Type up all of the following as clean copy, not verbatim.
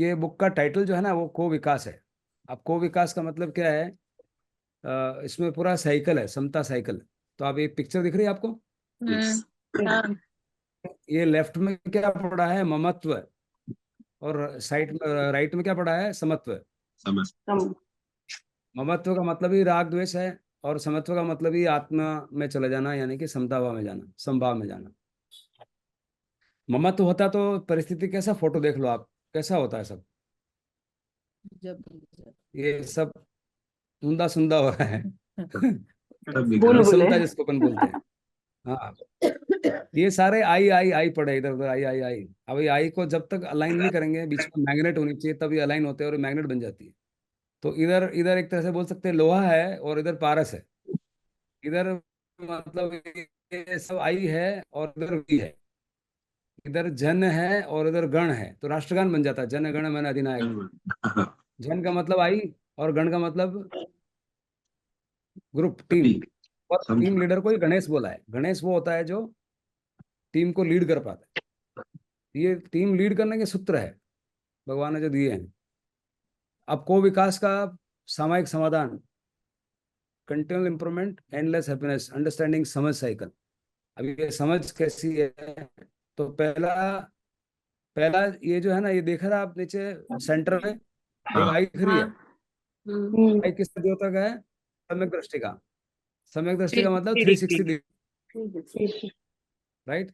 ये बुक का टाइटल जो है ना वो को विकास है। अब को विकास का मतलब क्या है? इसमें पूरा साइकिल है, समता साइकिल। तो अब एक पिक्चर दिख रही है आपको? हाँ। ये लेफ्ट में क्या पड़ा है? ममत्व। और साइड में, राइट में क्या पड़ा है? समत्व। समझ। ममत्व का मतलब ही राग द्वेष है, और समत्व का मतलब ही आत्मा में चले जाना, यानी कि समता भाव में जाना, समभाव में जाना। ममत्व होता तो परिस्थिति कैसा, फोटो देख लो आप, कैसा होता है सब? जब ये सब धुंधा सुंधा हो रहा है। तब विकास। बुलबुले। विषमता जिसको अपन बोलते हैं। हाँ, ये सारे आई आई आई पड़े इधर उधर, आई आई आई। अब ये आई को जब तक अलाइन नहीं करेंगे, बीच में मैग्नेट होनी चाहिए, तब ये अलाइन होते हैं और मैग्नेट बन जाती है। तो इधर इधर एक तरह से बोल सकते हैं लोहा है, और इधर पारस है। इधर मतलब ये सब आई है, और इधर भी है। इधर जन है और इधर गण है, तो राष्ट्रगान बन जाता है, जन गण मन अधिनायक। जन का मतलब आई, और गण का मतलब ग्रुप, टीम। ठीक। और टीम समझा। लीडर को ही गणेश बोला है। गणेश वो होता है जो टीम को लीड कर पाता है। ये टीम लीड करने के सूत्र है, भगवान ने जो दिए हैं। अब को विकास का सामयिक समाधान, continual improvement, endless happiness, understanding समझ साइकिल। अब ये समझ कैसी है? तो पहला पहला ये जो है ना, ये देखा था आप नीचे सेंटर में एक हाँ। आई खड़ी है। हम्म। आई किस द्योतक है? सम्यक दृष्टि का। सम्यक दृष्टि का मतलब 360 360 डिग्री, राइट।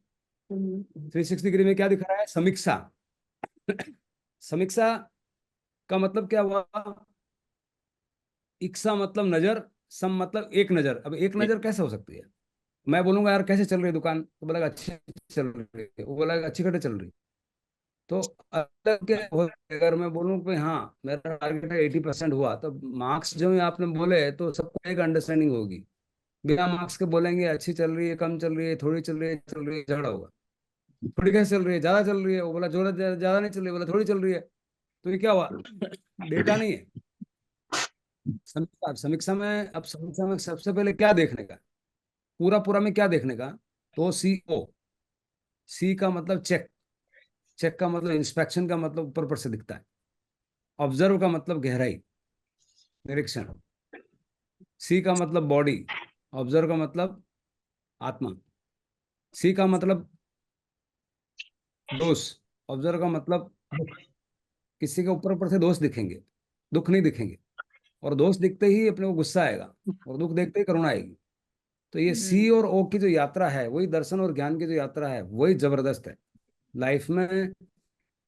डिग्री। 360 डिग्री में क्या दिख रहा है? समीक्षा। समीक्षा का मतलब क्या हुआ? इक्सा मतलब नजर, सम मतलब एक नजर। अब एक एक। नजर कैसे हो सकती है? मैं बोलूंगा यार कैसे चल रही है दुकान, तो बोलेगा अच्छी चल रही है, वो बोलेगा अच्छी घटे चल रही है। तो अलग क्या अगर मैं बोलूँ कि हाँ मेरा टारगेट है 80% हुआ, तो मार्क्स जो है आपने बोले तो सबको एक अंडरस्टैंडिंग होगी। बिना मार्क्स के बोलेंगे अच्छी चल रही है, कम चल रही है, थोड़ी चल रही है, चल रही है, झगड़ा होगा। थोड़ी कैसे चल रही है? ज्यादा चल रही है, वो बोला जोड़ा ज्यादा नहीं चल रही, बोला थोड़ी चल रही है। तो ये क्या हुआ? डेटा नहीं है। समीक्षा में, अब समीक्षा में सबसे पहले क्या देखने का? पूरा पूरा में क्या देखने का? तो सी ओ, सी का मतलब चेक, चेक का मतलब इंस्पेक्शन का मतलब ऊपर ऊपर से दिखता है। ऑब्जर्व का मतलब गहराई, निरीक्षण। सी का मतलब बॉडी, ऑब्जर्व का मतलब आत्मा। सी का मतलब दोष, ऑब्जर्व का मतलब दुख। किसी के ऊपर ऊपर से दोष दिखेंगे, दुख नहीं दिखेंगे। और दोष दिखते ही अपने को गुस्सा आएगा, और दुख देखते ही करुणा आएगी। तो ये सी और ओ की जो यात्रा है, वही दर्शन और ज्ञान की जो यात्रा है, वही जबरदस्त है लाइफ में।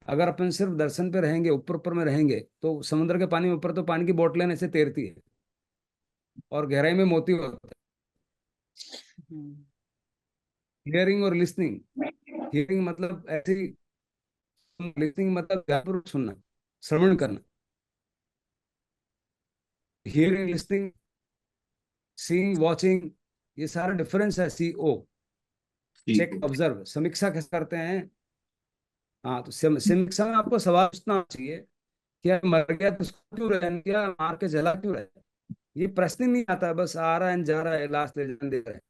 अगर अपन सिर्फ दर्शन पे रहेंगे, ऊपर ऊपर में रहेंगे, तो समुद्र के पानी में ऊपर तो पानी की बोतलें ऐसे तैरती है, और गहराई में मोती होता है। हियरिंग और लिसनिंग। हियरिंग मतलब ऐसी, लिसनिंग मतलब ध्यानपूर्वक सुनना, श्रवण करना। हियरिंग, लिसनिंग, सीइंग, वॉचिंग, ये सारा डिफरेंस है। सी ओ, ठीक चेक है। ऑब्जर्व। समीक्षा कैसे करते हैं? हाँ, तो समीक्षा में आपको सवाल पूछना चाहिए, क्या मर गया तो उसको क्यों रहने किया, मार के जला क्यों रहे? ये प्रश्न ही नहीं आता, बस आ रहा है जा रहा है, लाश ले जाने दे रहा है।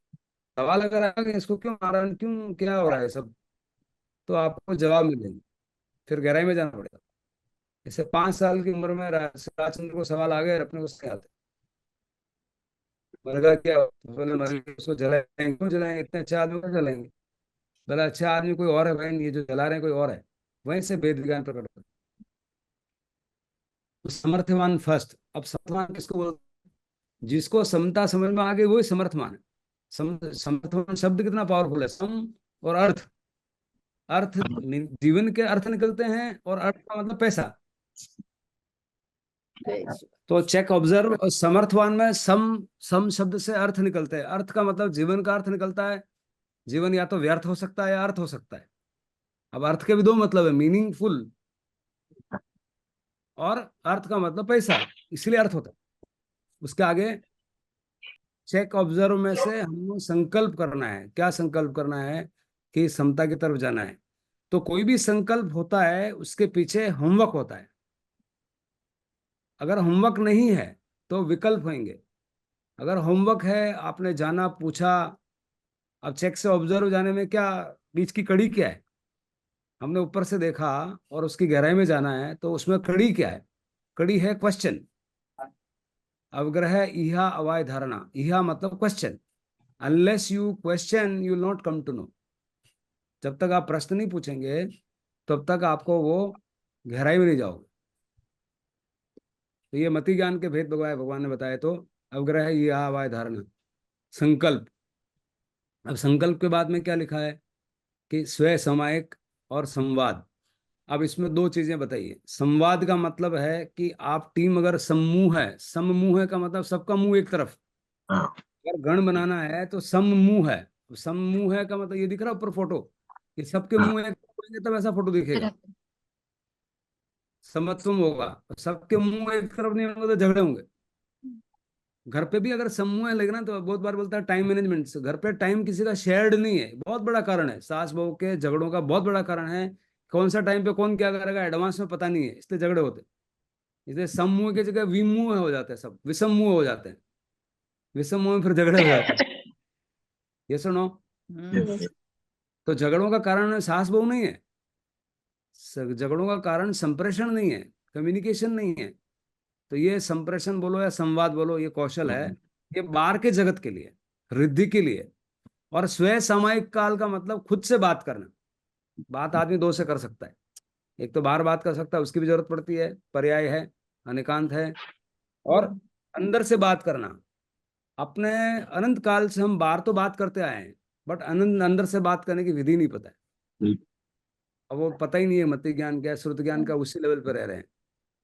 सवाल अगर आ गया इसको क्यों मारा है, क्यों क्या हो रहा है सब, तो आपको जवाब मिलेंगे। फिर गहराई में जाना पड़ेगा। जैसे 5 साल की उम्र में राजचंद्र को सवाल आ गए, और अपने को उसके आते मर गया क्या? तो बोले मर गया, उसको जलाएंगे, क्यों जलाएंगे, इतने अच्छे आदमी को जलाएंगे? बोला अच्छा आदमी कोई और है भाई, ये जो जला रहे हैं कोई और है। वहीं से वेद ज्ञान प्रकट होता है। तो समर्थवान फर्स्ट। अब समर्थवान किसको बोलते हैं? जिसको समता समझ में आ गई वही समर्थवान है। समर्थवान शब्द कितना पावरफुल है। सम और अर्थ, अर्थ जीवन के अर्थ निकलते हैं, और अर्थ का मतलब पैसा। तो चेक ऑब्जर्व और समर्थवान में सम शब्द से अर्थ निकलते हैं। अर्थ का मतलब जीवन का अर्थ निकलता है। जीवन या तो व्यर्थ हो सकता है या अर्थ हो सकता है। अब अर्थ के भी दो मतलब है, मीनिंगफुल, और अर्थ का मतलब पैसा, इसलिए अर्थ होता है। उसके आगे चेक ऑब्जर्व में से हमें संकल्प करना है। क्या संकल्प करना है? कि समता की तरफ जाना है। तो कोई भी संकल्प होता है उसके पीछे होमवर्क होता है। अगर होमवर्क नहीं है तो विकल्प होंगे। अगर होमवर्क है, आपने जाना पूछा। अब चेक से ऑब्जर्व जाने में क्या, बीच की कड़ी क्या है? हमने ऊपर से देखा और उसकी गहराई में जाना है, तो उसमें कड़ी क्या है? कड़ी है क्वेश्चन। अवग्रह इहा अवाय धारणा, इहा मतलब question. Unless you question you will not come to know. जब तक आप प्रश्न नहीं पूछेंगे तब तक आपको वो गहराई में नहीं जाओगे। तो ये मति ज्ञान के भेद भगवान ने बताए। तो अवग्रह इहा अवाय धारणा, संकल्प। अब संकल्प के बाद में क्या लिखा है कि स्वयं समायक और संवाद। अब इसमें दो चीजें बताइए। संवाद का मतलब है कि आप टीम अगर समूह है, समूह है का मतलब सबका मुंह एक तरफ। हाँ, अगर गण बनाना है तो समूह है। समूह है का मतलब ये दिख रहा है ऊपर फोटो, कि सबके हाँ, मुंह एक तरफ होंगे तब ऐसा फोटो दिखेगा, समत्वम होगा। सबके मुंह एक तरफ नहीं होंगे तो झगड़े होंगे। घर पे भी अगर समूह है लेकिन तो बहुत बार बोलता है टाइम मैनेजमेंट। घर पे टाइम किसी का शेयर्ड नहीं है, बहुत बड़ा कारण है सास बहू के झगड़ों का। बहुत बड़ा कारण है कौन सा टाइम पे कौन क्या करेगा एडवांस में पता नहीं है, इसलिए झगड़े होते हैं। इसलिए समूह की जगह विमूह हो जाते हैं, सब विषमूह हो जाते हैं। विषमूह में फिर झगड़े हो जाते हैं। ये सुनो, yes, तो झगड़ों का कारण सास बहू नहीं है। झगड़ों का कारण संप्रेषण नहीं है, कम्युनिकेशन नहीं है। तो ये संप्रेषण बोलो या संवाद बोलो, ये कौशल है। ये बाहर के जगत के लिए, रिद्धि के लिए। और स्वयं सामायिक काल का मतलब खुद से बात करना। बात आदमी दो से कर सकता है। एक तो बाहर बात कर सकता है, उसकी भी जरूरत पड़ती है, पर्याय है, अनेकांत है। और अंदर से बात करना। अपने अनंत काल से हम बाहर तो बात करते आए हैं, बट अनंत अंदर से बात करने की विधि नहीं पता है। अब वो पता ही नहीं है मति ज्ञान क्या है, श्रुत ज्ञान का, उसी लेवल पर रह रहे हैं।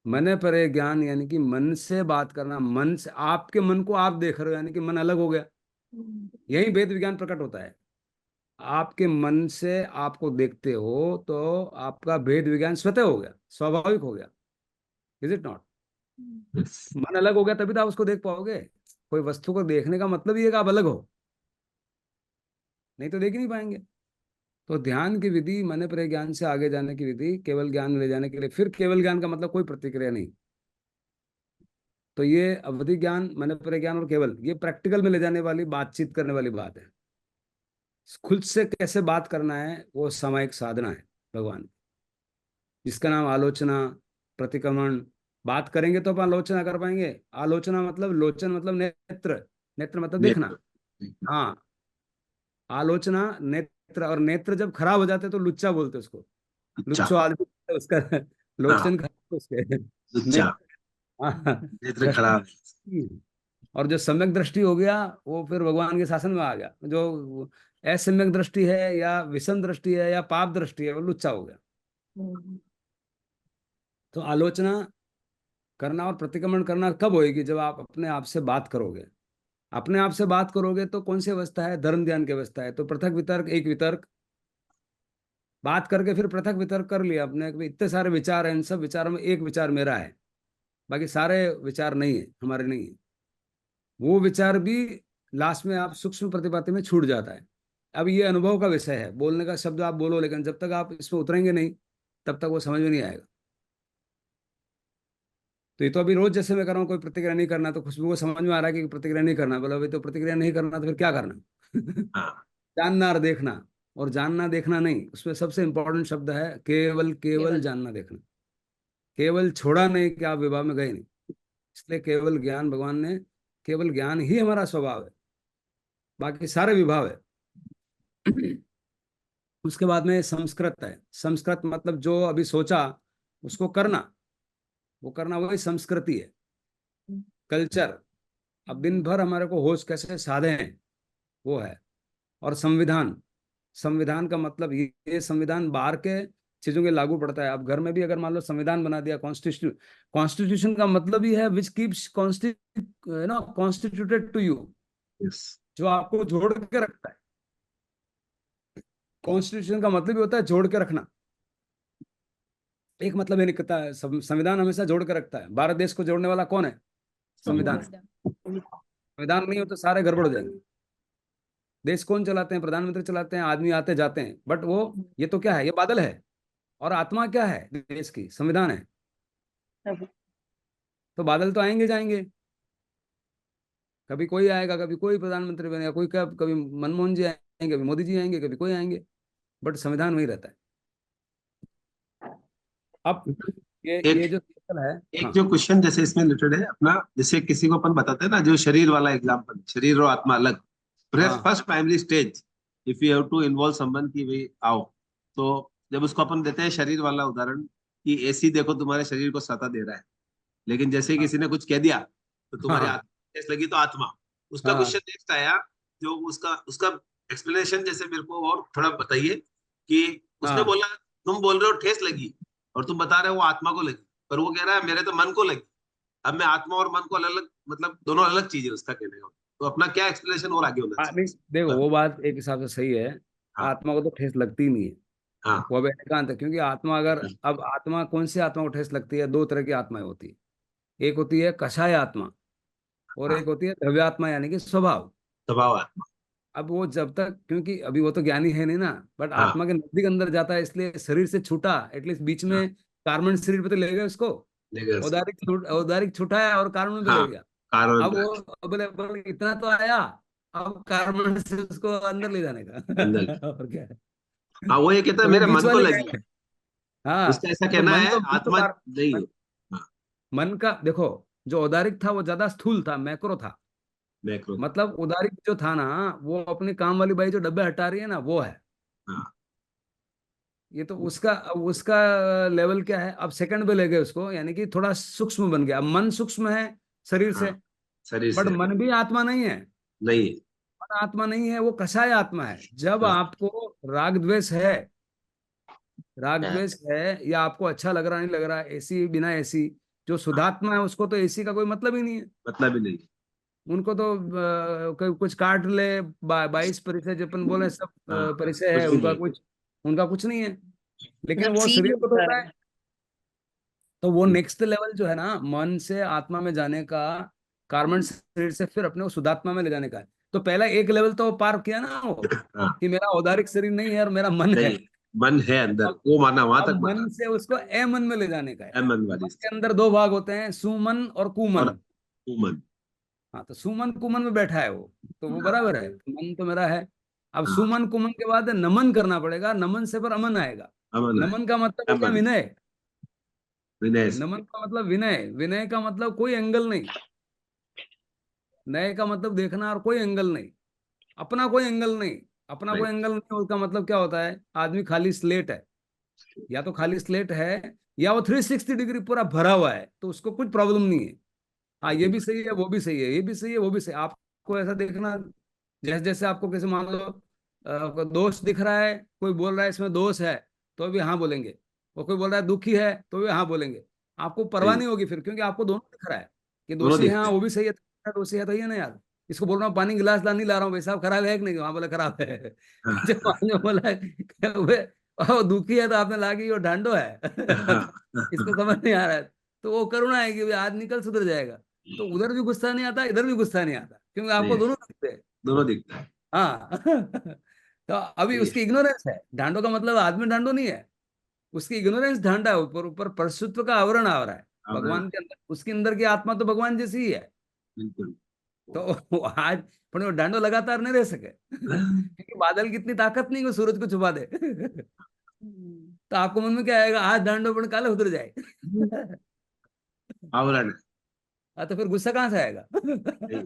मन परे ज्ञान यानी कि मन से बात करना। मन से, आपके मन को आप देख रहे हो यानी कि मन अलग हो गया। यही वेद विज्ञान प्रकट होता है। आपके मन से आपको देखते हो तो आपका भेद विज्ञान स्वतः हो गया, स्वाभाविक हो गया। Is it not? yes, मन अलग हो गया तभी तो आप उसको देख पाओगे। कोई वस्तु को देखने का मतलब ये है कि आप अलग हो, नहीं तो देख ही नहीं पाएंगे। तो ध्यान की विधि, मन पर ज्ञान से आगे जाने की विधि, केवल ज्ञान में ले जाने के लिए। फिर केवल ज्ञान का मतलब कोई प्रतिक्रिया नहीं। तो ये अवधि ज्ञान, मन पर ज्ञान और केवल, ये प्रैक्टिकल में ले जाने वाली, बातचीत करने वाली बात है। खुद से कैसे बात करना है वो सामायिक साधना है भगवान, जिसका नाम आलोचना, प्रतिक्रमण। बात करेंगे तो अपन आलोचना कर पाएंगे। आलोचना मतलब, लोचन मतलब नेत्र, नेत्र मतलब देखना। नेत्र, हाँ, आलोचना नेत्र। और नेत्र जब खराब हो जाते तो लुच्चा बोलते उसको। अच्छा, लुच्चो आदमी उसका हाँ, लोचन खराब उसके अच्छा, नेत्र। हाँ, नेत्र खराब है। दृष्टि। और जो सम्यक दृष्टि हो गया वो फिर भगवान के शासन में आ गया। जो असम्यक दृष्टि है या विषम दृष्टि है या पाप दृष्टि है वो लुच्चा हो गया। तो आलोचना करना और प्रतिक्रमण करना कब होएगी? जब आप अपने आप से बात करोगे। अपने आप से बात करोगे तो कौन सी अवस्था है? धर्म ध्यान की अवस्था है। तो पृथक वितर्क, एक वितर्क, बात करके फिर पृथक वितर्क कर लिया अपने कि इतने सारे विचार हैं, इन सब विचारों में एक विचार मेरा है, बाकी सारे विचार नहीं है, हमारे नहीं है। वो विचार भी लास्ट में आप सूक्ष्म प्रतिपाति में छूट जाता है। अब ये अनुभव का विषय है, बोलने का शब्द आप बोलो, लेकिन जब तक आप इसमें उतरेंगे नहीं तब तक वो समझ में नहीं आएगा। तो ये तो अभी रोज जैसे मैं कर रहा हूँ, कोई प्रतिक्रिया नहीं करना, तो खुशबू को समझ में आ रहा है कि प्रतिक्रिया नहीं करना। बोला भाई तो प्रतिक्रिया नहीं करना तो फिर क्या करना? हाँ, जानना और देखना। और जानना देखना नहीं, उसमें सबसे इंपॉर्टेंट शब्द है केवल। केवल केवल। जानना देखना। केवल छोड़ा नहीं कि आप विभाव में गए नहीं। इसलिए केवल ज्ञान, भगवान ने केवल ज्ञान ही हमारा स्वभाव है, बाकी सारे विभाव है। उसके बाद में संस्कृत है। संस्कृत मतलब जो अभी सोचा उसको करना, वो करना वही संस्कृति है, कल्चर। अब दिन भर हमारे को होश कैसे साधे हैं वो है। और संविधान, संविधान का मतलब ये संविधान बाहर के चीजों के लागू पड़ता है। अब घर में भी अगर मान लो संविधान बना दिया, कॉन्स्टिट्यूशन। कॉन्स्टिट्यूशन का मतलब ही है which keeps constituted to you, yes, जो आपको जोड़ के रखता है। कॉन्स्टिट्यूशन का मतलब ही होता है जोड़ के रखना। एक मतलब ये निकलता है, संविधान हमेशा जोड़ के रखता है। भारत देश को जोड़ने वाला कौन है? संविधान है। संविधान। संविधान नहीं हो तो सारे गड़बड़ हो जाएंगे। देश कौन चलाते हैं? प्रधानमंत्री चलाते हैं, आदमी आते जाते हैं, बट वो, ये तो क्या है? ये बादल है। और आत्मा क्या है देश की? संविधान है। तो बादल तो आएंगे जाएंगे, कभी कोई आएगा, कभी कोई प्रधानमंत्री बनेगा, कोई कब, कभी मनमोहन जी आएंगे, कभी मोदी जी आएंगे, कभी कोई आएंगे, बट संविधान वही रहता है। अब ये एक जो साइकिल है। एक हाँ जो क्वेश्चन जैसे इसमें रिलेटेड है अपना, जैसे किसी को अपन बताते हैं ना, जो शरीर वाला एग्जांपल, शरीर और आत्मा अलग, हाँ first primary stage, if you have to involve someone की भाई आओ, तो जब उसको अपन देते हैं शरीर वाला उदाहरण कि एसी देखो तुम्हारे शरीर को सता दे रहा है, लेकिन जैसे ही हाँ किसी ने कुछ कह दिया तो तुम्हारी हाँ आत्मा ठेस लगी, तो आत्मा, उसका हाँ क्वेश्चन नेक्स्ट आया, जो उसका उसका एक्सप्लेनेशन जैसे मेरे को और थोड़ा बताइए कि उसने हाँ। बोला तुम बोल रहे हो ठेस लगी और तुम बता रहे हो वो आत्मा को लगी, पर वो कह रहा है मेरे तो मन को लगी। अब मैं आत्मा और मन को अलग अलग, मतलब दोनों अलग चीज है उसका कहने का, तो अपना क्या एक्सप्लेनेशन और आगे होना नहीं देखो, चाहिए? वो बात एक हिसाब से सही है। हाँ आत्मा को तो ठेस लगती ही नहीं है, हाँ वो अब एकांत है। क्योंकि आत्मा अगर, अब आत्मा कौन सी आत्मा को ठेस लगती है? दो तरह की आत्माएं होती है। एक होती है कषाय आत्मा, और हाँ, एक होती है द्रव्यात्मा, यानी कि स्वभाव। स्वभाव आत्मा। अब वो जब तक, क्योंकि अभी वो तो ज्ञानी है नहीं ना, बट हाँ आत्मा के नजदीक अंदर जाता है, इसलिए शरीर से छूटा, एटलीस्ट बीच हाँ, में कार्बन शरीर पे तो ले गए उसको। लेगा उसको। औदारिक छूटा है और कार्बन पे हाँ, ले गया। कारण अब का वो बोले इतना तो आया, अब कार्बन से उसको अंदर ले जाने अंदर। का और क्या है। हाँ, वो ये कहता है तो वो मेरे बीच मन को वाले लगी, गए। हाँ, उसका ऐसा तो कहना है, आत्मा नहीं है। मन, हाँ, मन का देखो, जो औदारिक था वो ज्यादा स्थूल था, मैक्रो था। मैक्रो। मतलब उदारिक जो था ना, वो अपनी काम वाली बाई जो डब्बे हटा रही है ना, वो है। हाँ ये तो उसका, अब उसका लेवल क्या है? अब सेकंड पे ले गए उसको, यानी कि थोड़ा सूक्ष्म बन गया। अब मन सूक्ष्म है शरीर हाँ, से, शरीर बट से मन भी आत्मा नहीं है। नहीं है। मन आत्मा नहीं है, वो कषाय आत्मा है। जब हाँ, आपको राग द्वेष है, राग हाँ, द्वेष है, या आपको अच्छा लग रहा नहीं लग रहा, एसी बिना एसी, जो शुद्धात्मा है उसको तो एसी का कोई मतलब ही नहीं है। मतलब ही नहीं। उनको तो कोई कुछ काट ले, 22 परिचय जो अपन बोले सब हाँ, परिचय कुछ है भी उनका, नहीं। कुछ उनका कुछ नहीं है। लेकिन मतलब वो फील शरीर को तो होता होता है। है। तो वो हम्म, नेक्स्ट लेवल जो है ना, मन से आत्मा में जाने का, कार्बन शरीर से फिर अपने को शुद्धात्मा में ले जाने का है। तो पहला एक लेवल तो पार किया ना वो, हाँ, कि मेरा औदारिक शरीर नहीं है और मेरा मन है। नहीं, मन है अंदर, अब वो माना, वहां तक अब माना। मन से उसको ए मन में ले जाने का है। अमन मन वाली के स्थिति। अंदर दो भाग होते हैं, सुमन और और कुमन। उमन। हाँ, तो सुमन कुमन में बैठा है वो, तो वो हाँ बराबर है, मन तो मेरा है। अब हाँ, सुमन कुमन के बाद नमन करना पड़ेगा, नमन से पर अमन आएगा। अमन है। नमन का मतलब हो गया अमन, विनय। विनय से। नमन का मतलब विनय, विनय का मतलब कोई एंगल नहीं। नए का मतलब देखना, और कोई एंगल नहीं, अपना कोई एंगल नहीं। अपना कोई राइट। एंगल नहीं, उसका मतलब क्या होता है? आदमी खाली स्लेट है। या तो खाली स्लेट है, या वो 360 डिग्री पूरा भरा हुआ है, तो उसको कुछ प्रॉब्लम नहीं है। हाँ, ये भी सही है, वो भी सही है, ये भी सही है, वो भी सही है। आपको ऐसा देखना, जैसे जैसे आपको कैसे, मान लो दोष दिख रहा है, कोई बोल रहा है इसमें दोष है, तो भी हाँ बोलेंगे। वो कोई बोल रहा है दुखी है, तो भी हाँ बोलेंगे। आपको परवाह सही, नहीं होगी फिर, क्योंकि आपको दोनों दिख रहा है कि दोनों दोषी है, हाँ दिखते हैं। वो भी सही है, दोषी है तो ये ना यार, इसको बोल रहा हूँ पानी गिलास ला नहीं ला रहा हूँ भाई साहब, खराब है कि नहीं? हाँ बोला खराब है। जब हाँ आपने बोला कि वो दुखी है, तो आपने ला के वो ढांडो है। हाँ, इसको समझ नहीं आ रहा है, तो वो करुणा है कि भाई आज निकल सुधर जाएगा। तो उधर भी गुस्सा नहीं आता, इधर भी गुस्सा नहीं आता, क्योंकि आपको नहीं, दोनों दिखते हैं। दोनों दिखता है। हाँ। तो अभी सही है। उसकी इग्नोरेंस है। ढांडो का मतलब आदमी ढांडो नहीं है, उसकी इग्नोरेंस ढांडा है, ऊपर ऊपर परशुत्व का आवरण आ रहा है। आवरण। भगवान के अंदर, उसके अंदर की आत्मा तो भगवान जैसी ही है। बिल्कुल। तो आज पण वो डांडो लगातार नहीं रह सके, क्योंकि बादल की इतनी ताकत नहीं कि वो सूरज को छुपा दे। हम्म। तो आपको मन में क्या आएगा? आज डांडो पण काले उतर जाए। आवरण। हाँ, तो फिर गुस्सा कहाँ से आएगा? सही।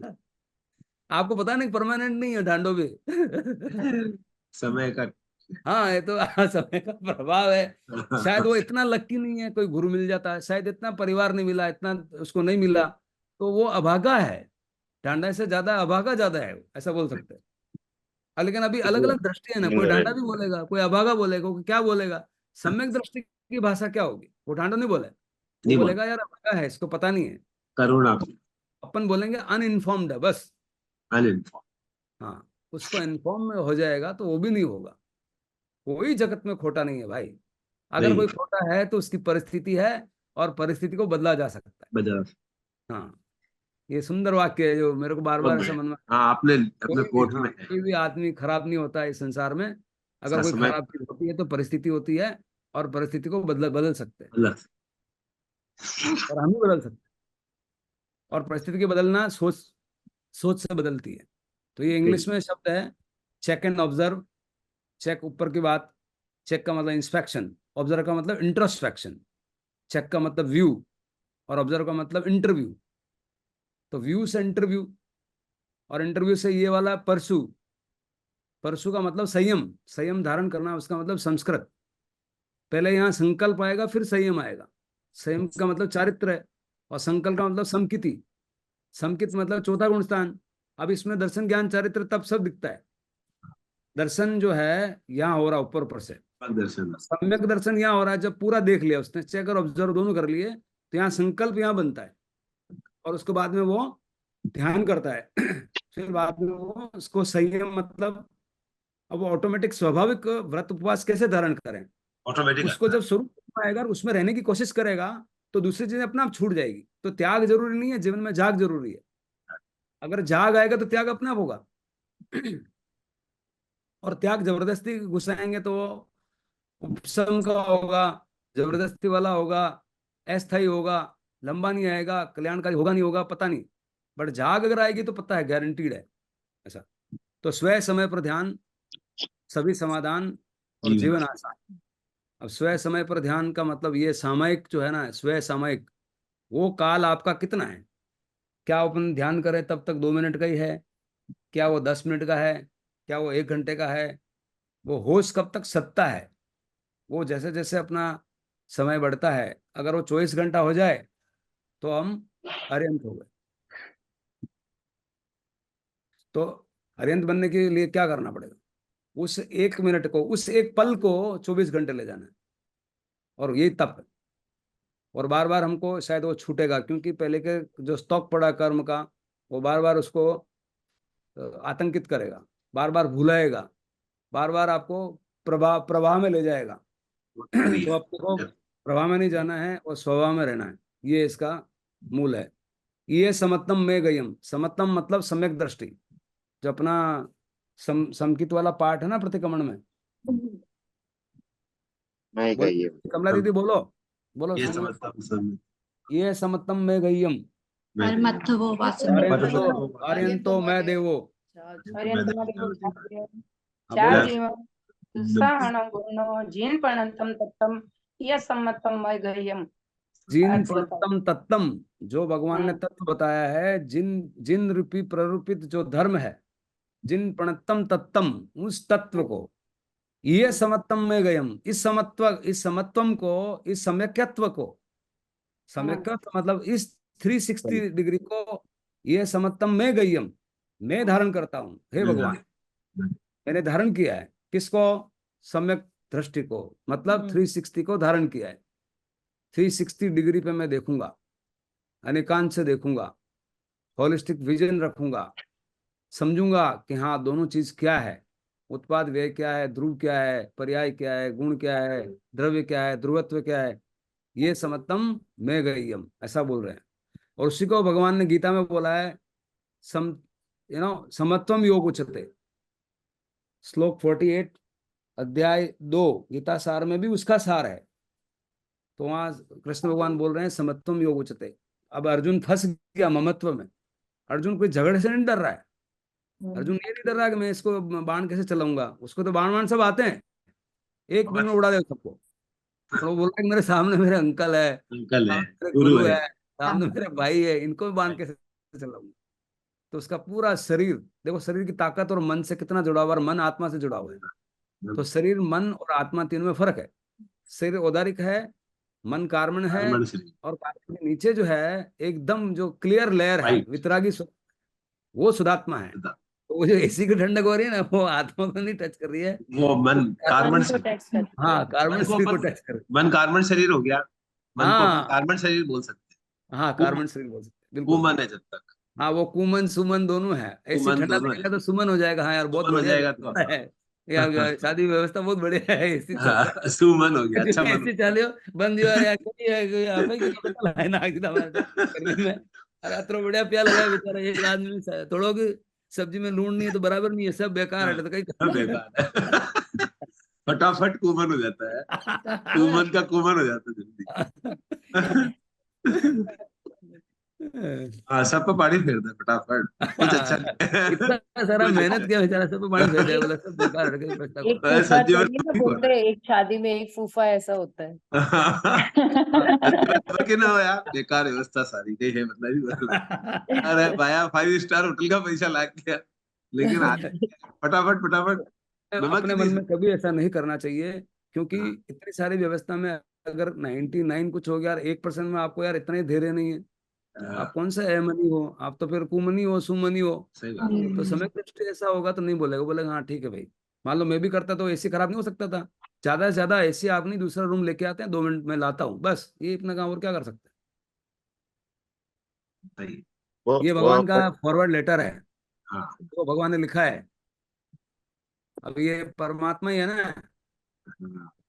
आपको पता नहीं, परमानेंट नहीं है डांडो भी। समय का। हाँ, ये तो समय का प्रभाव है। शायद वो इतना लकी नहीं है, कोई गुरु मिल जाता है, शायद इतना परिवार नहीं मिला, इतना उसको नहीं मिला, तो वो अभागा है। डांडा से ज्यादा अभागा ज्यादा है, ऐसा बोल सकते हैं। लेकिन अभी अलग अलग दृष्टि है ना, कोई डांडा भी बोलेगा, कोई अभागा बोलेगा, कोई क्या बोलेगा। सम्यक दृष्टि की भाषा क्या होगी? वो डांडो नहीं बोले, वो नहीं बोल, बोलेगा यार अभागा है, इसको पता नहीं है। करुणा। अपन बोलेंगे अनइन्फॉर्म्ड है बस। अनइन्फॉर्म। हाँ, उसको इन्फॉर्म में हो जाएगा तो वो भी नहीं होगा। कोई जगत में खोटा नहीं है भाई। अगर नहीं, कोई खोटा है तो उसकी परिस्थिति है, और परिस्थिति को बदला जा सकता बजाज। है। हाँ, ये सुंदर वाक्य है जो मेरे को बार बहुत बार ऐसा बढ़िया। मन में, हाँ, आपने अपने कोई भी, कोर्ट हाँ, में है। कोई भी आदमी खराब नहीं होता है इस संसार में। इसका अगर कोई समय खराब चीज होती है तो परिस्थिति होती है, और परिस्थिति को बदल बदल सकते हैं, अलग। और हम भी बदल सकते हैं। और परिस्थिति के बदलना सोच, सोच से बदलती है। तो ये सही। इंग्लिश में शब्द है, चेक एंड ऑब्जर्व। चेक ऊपर की बात, चेक का मतलब इंस्पेक्शन, ऑब्जर्व का मतलब इंट्रोस्पेक्शन। चेक का मतलब व्यू, और ऑब्जर्व का मतलब इंटरव्यू। तो व्यू से इंटरव्यू, और इंटरव्यू से ये वाला परसू। परसू का मतलब संयम, संयम धारण करना, उसका मतलब संस्कृत। पहले यहाँ संकल्प आएगा, फिर संयम आएगा। संयम का मतलब चारित्र है, और संकल्प का मतलब समकिति। समकित मतलब चौथा गुण स्थान। अब इसमें दर्शन ज्ञान चारित्र तब सब दिखता है। दर्शन जो है यहाँ हो रहा ऊपर ऊपर से, दर्शन। सम्यक दर्शन यहाँ हो रहा है जब पूरा देख लिया उसने, चेक और ऑब्जर्व दोनों कर लिए, तो यहाँ संकल्प यहाँ बनता है, और उसके बाद में वो ध्यान करता है। फिर बाद में वो उसको संयम मतलब, अब वो ऑटोमेटिक स्वाभाविक व्रत उपवास कैसे धारण करें, ऑटोमेटिक उसको आता जब शुरू में आएगा और उसमें रहने की कोशिश करेगा, तो दूसरी चीजें अपने आप छूट जाएगी। तो त्याग जरूरी नहीं है, जीवन में जाग जरूरी है। अगर जाग आएगा तो त्याग अपने आप होगा। और त्याग जबरदस्ती घुसाएंगे तो उपशम का होगा, जबरदस्ती वाला होगा, अस्थायी होगा, लंबा नहीं आएगा, कल्याणकारी होगा नहीं होगा पता नहीं। बट जाग अगर आएगी तो पता है, गारंटीड है ऐसा। तो स्वयं समय पर ध्यान, सभी समाधान, और जीवन। जीवन आसान। अब स्वयं समय पर ध्यान का मतलब ये सामयिक जो है ना, स्वयं सामयिक, वो काल आपका कितना है। क्या अपन ध्यान करें तब तक 2 मिनट का ही है, क्या वो 10 मिनट का है, क्या वो 1 घंटे का है। वो होश कब तक सत्ता है। वो जैसे जैसे अपना समय बढ़ता है, अगर वो 24 घंटा हो जाए तो हम अरिहंत हो गए। तो अरिहंत बनने के लिए क्या करना पड़ेगा, उस 1 मिनट को, उस एक पल को 24 घंटे ले जाना है। और यही तप है। और बार बार हमको शायद वो छूटेगा, क्योंकि पहले के जो स्टॉक पड़ा कर्म का, वो बार बार उसको आतंकित करेगा, बार बार भुलाएगा, बार बार आपको प्रवाह प्रवाह में ले जाएगा। तो आपको प्रवाह में नहीं जाना है और स्वभाव में रहना है। ये इसका मूल है। ये समत्तम में गयम। समत्तम मतलब सम्यक दृष्टि। जो अपना समकित वाला पाठ है ना प्रतिक्रमण में, मैं बोल गई कमला दीदी, बोलो बोलो ये सुनो। समझता हूँ सब। ये समत्तम में गयम। मैं परमत्थवो आर्यंतो वासुदेव आर्यंतो मैं देवो। हाँ बोलो। चार्य गुणो जीन प्रणतम तत्तम यह सम्मतम मय गह्यम। जिन अर्थ बताओ। प्रणतम तत्तम, जो भगवान ने हम्म, तत्व बताया है, जिन जिन रूपी प्ररूपित जो धर्म है, जिन प्रणतम तत्तम, उस तत्व को, ये समत्तम में गयम, इस समत्वम को, इस सम्यक्त्व को, सम्यक्त्व मतलब इस 360 डिग्री को, ये समत्तम में गयम, मैं धारण करता हूं हे भगवान। मैंने धारण किया है किसको, सम्यक दृष्टि को, मतलब 360 को धारण किया है। 360 डिग्री पे मैं देखूंगा, अनेकांत से देखूंगा, होलिस्टिक विजन रखूंगा, समझूंगा कि हाँ दोनों चीज क्या है, उत्पाद व्यय क्या है, ध्रुव क्या है, पर्याय क्या है, गुण क्या है, द्रव्य क्या है, ध्रुवत्व क्या है। ये समत्तम में गय्यम, ऐसा बोल रहे हैं। और उसी को भगवान ने गीता में बोला है, सम समत्वम योग उच्यते। श्लोक 48 अध्याय 2 गीता सार में भी उसका सार है। तो वहां कृष्ण भगवान बोल रहे हैं समत्वम योग उच्यते। अब अर्जुन फंस गया ममत्व में। अर्जुन कोई झगड़े से नहीं डर रहा है। अर्जुन ये नहीं डर रहा कि मैं इसको बाण कैसे चलाऊंगा, उसको तो बाण वाण सब आते हैं, 1 मिनट में उड़ा दे सबको। और वो बोल रहा है कि मेरे सामने मेरे अंकल है, अंकल है, सामने मेरे गुरु गुरु है। है, सामने मेरे भाई है, इनको भी बाण कैसे चलाऊंगा। तो उसका पूरा शरीर, देखो शरीर की ताकत और मन से कितना जुड़ा हुआ है, मन आत्मा से जुड़ा हुआ है। तो शरीर, मन और आत्मा, तीनों में फर्क है। शरीर औदारिक है, मन कार्मण है, कर्मण श्री। और कार्मण के नीचे जो है एकदम जो क्लियर लेयर है, राइट। वितरागी वो शुद्धात्मा है। तो वो जो एसी की ठंडक हो रही है ना, वो आत्मा को नहीं टच कर रही है, वो मन कार्बन को टच करती है। हाँ कार्बन मन को शरीर को अपन, टच कर रही मन कार्बन शरीर हो गया। है। मन को अपन हाँ कार्बन शरीर बोल सकते हाँ, हैं। कार्बन शरीर बोल सकते हैं, बिल्कुल। कुमन है जब तक। हाँ वो कुमन सुमन दोनों है। ऐसी कुमन ठंडा दोनों है। लगेगा तो सुमन हो जाएगा। हाँ यार बहुत कुमन हो बढ़िया जाएगा तो है यार, शादी व्यवस्था बहुत बढ़िया है, एसी चल रहा है। सुमन हो गया, अच्छा मन ऐसे चालियो बंद यार यार आप ही की पता है ना एकदम ऐसे गर्मी में। अरे अतरो बढ़िया प्या लगा है बेचारा एक आदमी थोड़ा की सब्जी में लून नहीं है तो बराबर नहीं है, सब बेकार है, तो कहीं हाँ, बेकार है। फटाफट कुमन हो जाता है। कुमन का कुमन हो जाता है जल्दी। हाँ, सब पे पानी फेर दे फटाफट, कुछ अच्छा नहीं है। इतना सारा मेहनत किया बेचारा, सब पे पानी फेर दिया, बोला सब बेकार लड़के की व्यवस्था एक करो। फूफा संजीवन तभी तो भी बोलते करो। हैं एक शादी में एक फूफा ऐसा होता है। संजीवन की ना हो यार, बेकार व्यवस्था सारी गई है, मतलब ही बदल। अरे भाया 5 स्टार होटल का पैसा लाग गया, लेकिन फटाफट फटाफट नमक ही अपने मन नहीं। में कभी ऐसा नहीं करना चाहिए, क्योंकि हाँ, इतनी सारी व्यवस्था में अगर 99 कुछ हो गया यार, 1% में आपको यार इतना ही धैर्य नहीं है, आप हाँ, कौन सा ए मनी हो, आप तो फिर कुमनी हो, सुमनी हो। सही बात है। तो समय दृष्टि ऐसा होगा तो नहीं बोलेगा, बोलेगा हाँ ठीक है भाई। मान लो मैं भी करता तो एसी खराब नहीं हो सकता था, ज्यादा से ज्यादा एसी आप नहीं दूसरा रूम लेके आते हैं, 2 मिनट में लाता हूँ, बस ये इतना काम, और क्या कर सकते सही। हैं। ये वो भगवान का फॉरवर्ड लेटर है, हाँ, तो भगवान ने लिखा है। अब ये परमात्मा ही है ना, हाँ,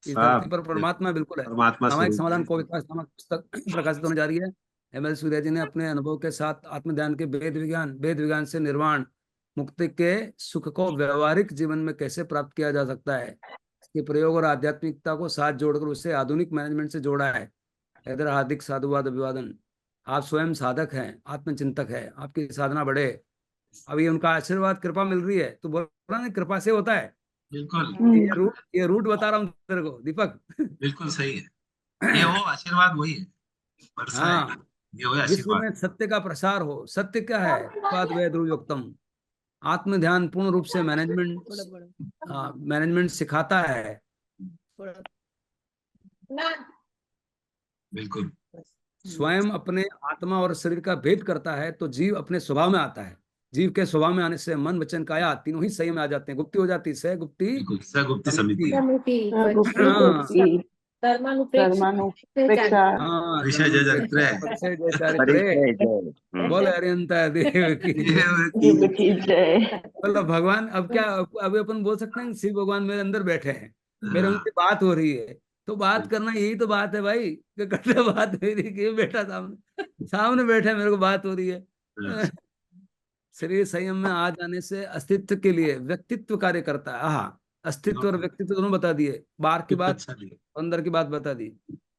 इस धरती सब पर परमात्मा बिल्कुल है। परमात्मा सामायिक स्वरूप समाधान है। को विकास नामक पुस्तक प्रकाशित होने जा रही है। एम एल सूर्या जी ने अपने अनुभव के साथ आत्मध्यान के वेद विज्ञान से निर्वाण मुक्ति के सुख को व्यवहारिक जीवन में कैसे प्राप्त किया जा सकता है, इसके प्रयोग और आध्यात्मिकता को साथ जोड़कर उसे आधुनिक मैनेजमेंट से जोड़ा है। इधर हार्दिक साधुवाद अभिवादन। आप स्वयं साधक हैं, आत्मचिंतक है, आपकी साधना बढ़े। अभी उनका आशीर्वाद कृपा मिल रही है, तो बोल रहा ना कृपा से होता है। बिल्कुल, ये रूट बता रहा हूँ तेरे को दीपक। बिल्कुल सही है। ये वो आशीर्वाद वही है, वर्षा है, हाँ, ये वही विश्व आशीर्वाद। में सत्य का प्रसार हो। सत्य क्या है? बात वह ध्रुवोक्तम। आत्म ध्यान पूर्ण रूप से मैनेजमेंट बड़ा बड़ा मैनेजमेंट सिखाता है। बड़ा बिल्कुल, स्वयं अपने आत्मा और शरीर का भेद करता है तो जीव अपने स्वभाव में आता है। जीव के स्वभाव में आने से मन वचन काया तीनों ही सही में आ जाते हैं। गुप्ती हो जाती है, सह गुप्ती बिल्कुल सगुप्ती समिति। समिति। समिति गुप्ती हाँ गुप्ती धर्मानुपेक्ष धर्मानुपेक्षा हाँ, परिचय जय चरित्र है। परिचय जय चारित्रे। परिचय जय। बोल अरियंता देव की जय। जीव की जय। बोलो भगवान, अब क्या, अभी अपन बोल सकते हैं कि शिव भगवान मेरे अंदर बैठे हैं, मेरे हाँ, उनसे बात हो रही है, तो बात बिल्कुल, करना यही तो बात है भाई, कि करते बात हो रही है कि ये बैठा सामने, सामने बैठा है, मेरे को बात हो रही हाँ, है। शरीर संयम में आ जाने से अस्तित्व के लिए व्यक्तित्व कार्य करता है। आहा, अस्तित्व और व्यक्तित्व दोनों बता दिए, बाहर की कितना बात, अच्छा दिया। अंदर की बात बता दी।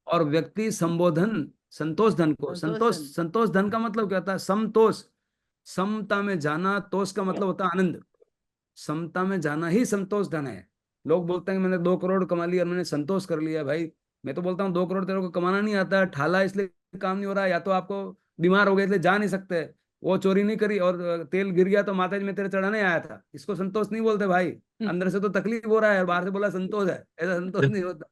और व्यक्ति संबोधन संतोष धन को, संतोष धन का मतलब क्या होता है? समतोष, समता में जाना, तोष का मतलब होता है आनंद। समता में जाना ही संतोष धन है। लोग बोलते हैं कि मैंने 2 करोड़ कमा लिया और मैंने संतोष कर लिया। भाई मैं तो बोलता हूँ 2 करोड़ तेरे को कमाना नहीं आता, ठाला इसलिए काम नहीं हो रहा है, या तो आपको बीमार हो गए इसलिए जा नहीं सकते, वो चोरी नहीं करी और तेल गिर गया तो माता जी मैं तेरे चढ़ाने आया था, इसको संतोष नहीं बोलते भाई। अंदर से तो तकलीफ हो रहा है, बाहर से बोला संतोष है, ऐसा संतोष नहीं होता।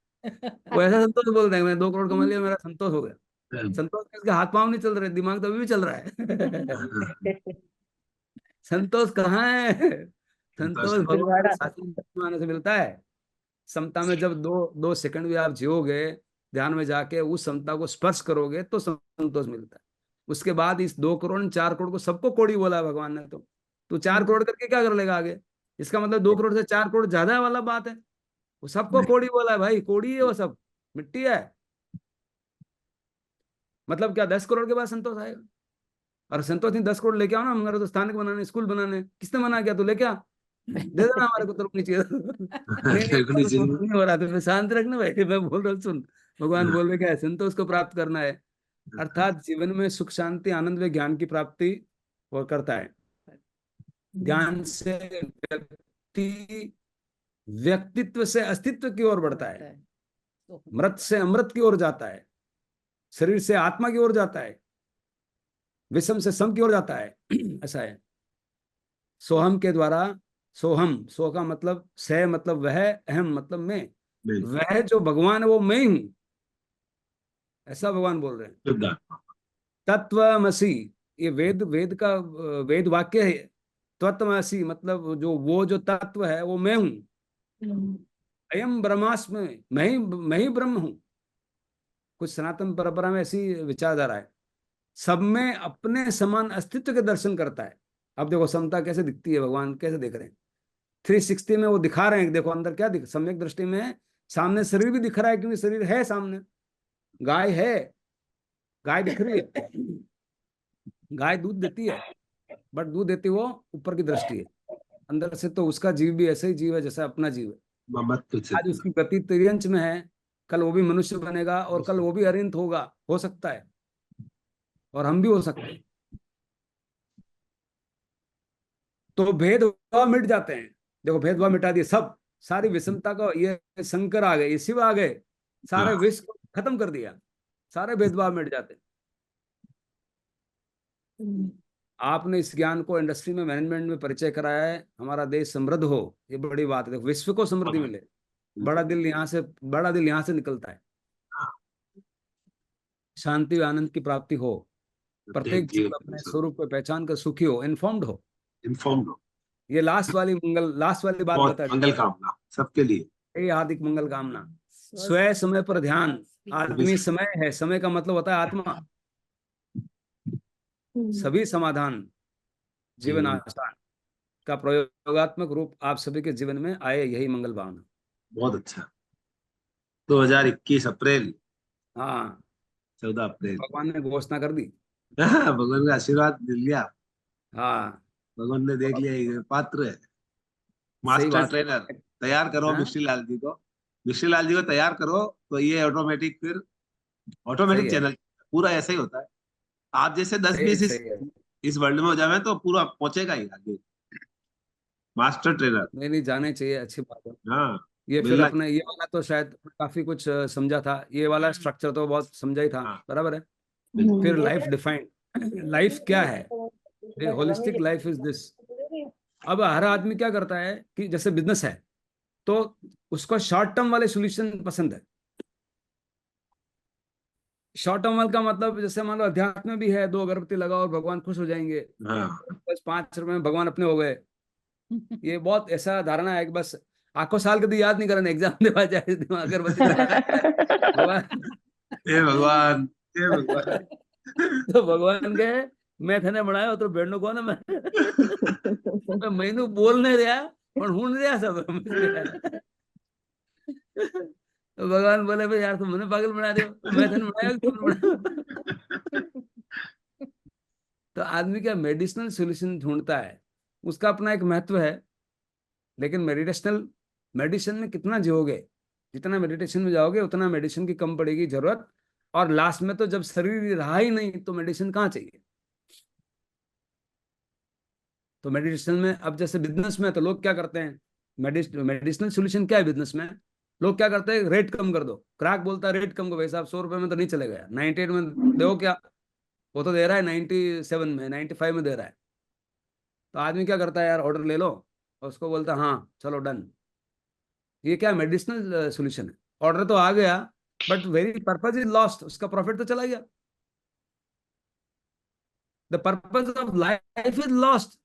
वो ऐसा संतोष बोलते हैं, मैंने 2 करोड़ कमा लिया मेरा संतोष हो गया। संतोष इसके हाथ पांव नहीं चल रहे, दिमाग तो अभी भी चल रहा है। संतोष कहाँ है? संतोष संतोष भगवान के दिलवाड़ा साथ में आने से मिलता है। समता में जब दो दो सेकंड भी आप जियोगे, ध्यान में जाके उस समता को स्पर्श करोगे तो संतोष मिलता है। उसके बाद इस 2 करोड़ 4 करोड़ को सबको कोड़ी बोला है भगवान ने, तो 4 करोड़ करके क्या कर लेगा आगे? इसका मतलब 2 करोड़ से 4 करोड़ ज्यादा वाला बात है। वो सबको कोड़ी बोला है भाई, कोड़ी है वो सब, मिट्टी है। मतलब क्या 10 करोड़ के बाद संतोष आएगा? और संतोष नहीं, 10 करोड़ लेके आओ ना, हमारे तो स्थान बनाने, स्कूल बनाने, किसने मना किया? तू लेके आ, दे देना हमारे को, तो रुकनी चाहिए। नहीं नहीं, देखनी तो चाहिए। नहीं हो रहा, तो फिर शांत रखना भाई, मैं बोल रहा हूँ सुन। भगवान बोल रहे क्या है? संतोष को प्राप्त करना है, अर्थात जीवन में सुख शांति आनंद व ज्ञान की प्राप्ति वो करता है। ज्ञान से व्यक्ति व्यक्तित्व से अस्तित्व की ओर बढ़ता है, मृत से अमृत की ओर जाता है, शरीर से आत्मा की ओर जाता है, विषम से सम की ओर जाता है। ऐसा है। सोहम के द्वारा, सोहम, सो का मतलब सह मतलब वह, अहम मतलब मैं, वह जो भगवान है वो मैं ही हूं, ऐसा भगवान बोल रहे हैं। शुद्ध। तत्वमसि, ये वेद वेद का वेद वाक्य है। तत्वमसि मतलब जो तत्व है वो मैं हूं। अयम ब्रह्मास्मि, मैं ही ब्रह्म हूं। कुछ सनातन परंपरा में ऐसी विचारधारा है। सब में अपने समान अस्तित्व के दर्शन करता है। अब देखो समता कैसे दिखती है, भगवान कैसे देख रहे हैं। 360 में वो दिखा रहे हैं, देखो अंदर क्या दिख, सम्यक दृष्टि में सामने शरीर भी दिख रहा है, क्योंकि शरीर है सामने, गाय है, गाय दिख रही है। गाय दूध देती है, बट दूध देती वो ऊपर की दृष्टि है, अंदर से तो उसका जीव भी ऐसे ही जीव है जैसा अपना जीव है। ममत्व से आज उसकी गति तिर्यंच में है, कल वो भी मनुष्य बनेगा, और कल वो भी अरिहंत होगा, हो सकता है, और हम भी हो सकते हैं। तो भेदभाव मिट जाते हैं। देखो भेदभाव मिटा दिए सब, सारी विषमता को, ये शंकर आ गए, ये शिव आ गए, सारे हाँ विष को खत्म कर दिया, सारे भेदभाव मिट जाते हैं। आपने इस ज्ञान को इंडस्ट्री में, मैनेजमेंट में परिचय कराया है, हमारा देश समृद्ध हो, ये बड़ी बात है। देखो विश्व को समृद्धि मिले, बड़ा दिल यहाँ से, बड़ा दिल यहाँ से निकलता है। शांति व आनंद की प्राप्ति हो, प्रत्येक जीव अपने स्वरूप को पहचान कर सुखी हो, इन्फॉर्म्ड हो। इन्फॉर्म्ड हो। ये लास्ट वाली बात बहुत बता मंगल कामना सबके लिए। दी। हार्दिक मंगल कामना। स्वयं समय पर ध्यान, आदमी समय है, समय का मतलब होता है आत्मा। सभी समाधान, जीवन आसान का प्रयोगात्मक रूप आप सभी के जीवन में आए, यही मंगल भावना। बहुत अच्छा। 2021 अप्रैल, हाँ 14 अप्रैल। भगवान ने घोषणा कर दी। भगवान का आशीर्वाद मिल लिया। हाँ भगवान ने देख लिया ये पात्र है। सही मास्टर बात ट्रेनर तैयार करो हाँ? मिश्री लाल जी को, मिश्री लाल जी को तैयार करो, तो ये ऑटोमेटिक फिर सही ऑटोमेटिक है, चैनल पूरा ऐसा ही होता है। आप जैसे 10-20 सही है। इस वर्ल्ड में हो जावे तो पूरा पहुंचेगा ही आगे। Master trainer. नहीं जाने चाहिए, अच्छी बात है। हाँ ये फिर मिलना। अपने ये वाला तो शायद काफी कुछ समझा था, ये वाला स्ट्रक्चर तो बहुत समझा ही था, हाँ बराबर है। बिल्कुल। फिर लाइफ डिफाइंड, लाइफ क्या है, होलिस्टिक लाइफ इज दिस। अब हर आदमी क्या करता है कि जैसे बिजनेस है तो उसको शॉर्ट टर्म वाले सॉल्यूशन पसंद है। शॉर्ट टर्म वाले का मतलब जैसे मान लो अध्यात्म में भी है, 2 अगरबत्ती लगाओ और भगवान खुश हो जाएंगे, हाँ बस 5 रुपए में भगवान अपने हो गए। ये बहुत ऐसा धारणा है कि बस आंखों साल कभी याद नहीं करना, एग्जाम देवा जाए अगरबत्ती भगवान। हे भगवान, हे भगवान। तो भगवान कहे मैं थने बनाया तो बैठने को ना, मैं मैनू बोल नहीं रहा पर हूं नहीं रहा सब। तो भगवान बोले भाई यार तुम मैंने पागल बना रहे हो, मैं थने बनाया तुमने बनाया। तो आदमी क्या मेडिसिनल सॉल्यूशन ढूंढता है, उसका अपना एक महत्व है। लेकिन मेडिसिन में कितना जियोगे, जितना मेडिटेशन में जाओगे उतना मेडिसिन की कम पड़ेगी जरूरत। और लास्ट में तो जब शरीर रहा ही नहीं तो मेडिसिन कहाँ चाहिए। तो मेडिटेशन में अब जैसे बिजनेस में तो लोग क्या करते हैं, मेडिसिनल सॉल्यूशन क्या है बिजनेस में, लोग क्या करते हैं रेट कम कर दो। ग्राहक बोलता है रेट कम करो भाई साहब, 100 रुपए में तो नहीं चलेगा यार, 98 में दो क्या, वो तो दे रहा है 97 में, 95 में दे रहा है। तो आदमी क्या करता है यार ऑर्डर ले लो, और उसको बोलता है हाँ चलो डन। ये क्या मेडिसिनल सॉल्यूशन है। ऑर्डर तो आ गया but very purpose is lost, उसका प्रॉफिट तो चला गया। The purpose of life is lost.